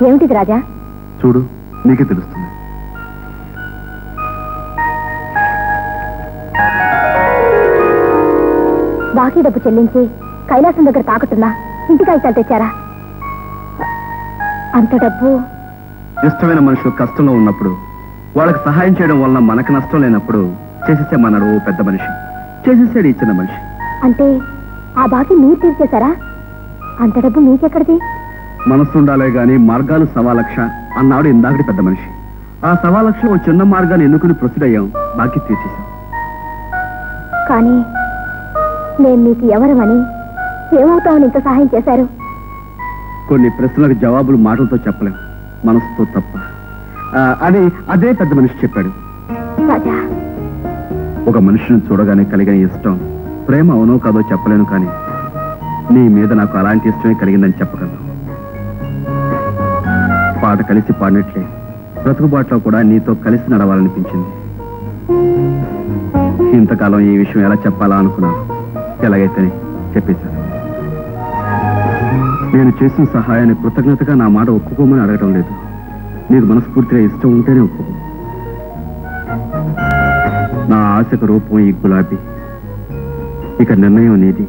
ఏమిటిది రాజా? చూడు, నీకే తెలుస్తుంది. బాకీ డబ్బు చెల్లించి కైలాసం దగ్గర తాకుతున్నా ఇంటికి కాగితాలు తెచ్చారా? అంత డబ్బు. ఇష్టమైన మనుషులు కష్టంలో ఉన్నప్పుడు వాళ్ళకి సహాయం చేయడం వల్ల మనకు నష్టం లేనప్పుడు చేసేసామన్నాడు ఓ పెద్ద మనిషి. చేసేసాడు ఈ చిన్న మనిషి. అంటే ఆ బాకీ మీరు తీర్చేశారా? అంత డబ్బు మీకెక్కడిది? మనసు ఉండాలే గాని మార్గాలు 1,00,000 అన్నాడు ఇందాకటి పెద్ద మనిషి. ఆ 1,00,000 ఓ చిన్న మార్గాన్ని ఎన్నుకుని ప్రొసీడ్ అయ్యాం, బాకీ తీర్చేశాం. కానీ నేను మీకు ఎవరమని, ఏమవుతామని ఇంత సహాయం చేశారు? కొన్ని ప్రశ్నలకు జవాబులు మాటలతో చెప్పలేం, మనసుతో తప్ప అని అదే పెద్ద మనిషి చెప్పాడు. రాజా, ఒక మనిషిని చూడగానే కలిగిన ఇష్టం ప్రేమ అవునో కాదో చెప్పలేను, కానీ నీ మీద నాకు అలాంటి ఇష్టమే కలిగిందని చెప్పగలను. పాట కలిసి పాడినట్లే బ్రతుకుబాట్లో కూడా నీతో కలిసి నడవాలనిపించింది. ఇంతకాలం ఈ విషయం ఎలా చెప్పాలా అనుకున్నాను. ఎలాగైతే చెప్పేశాను. నేను చేసిన సహాయాన్ని కృతజ్ఞతగా నా మాట ఒప్పుకోమని అడగటం లేదు. నీకు మనస్ఫూర్తిగా ఇష్టం ఉంటేనే ఒప్పుకో. నా ఆశకు రూపం ఈ గులాబీ. ఇక నిర్ణయం నీది.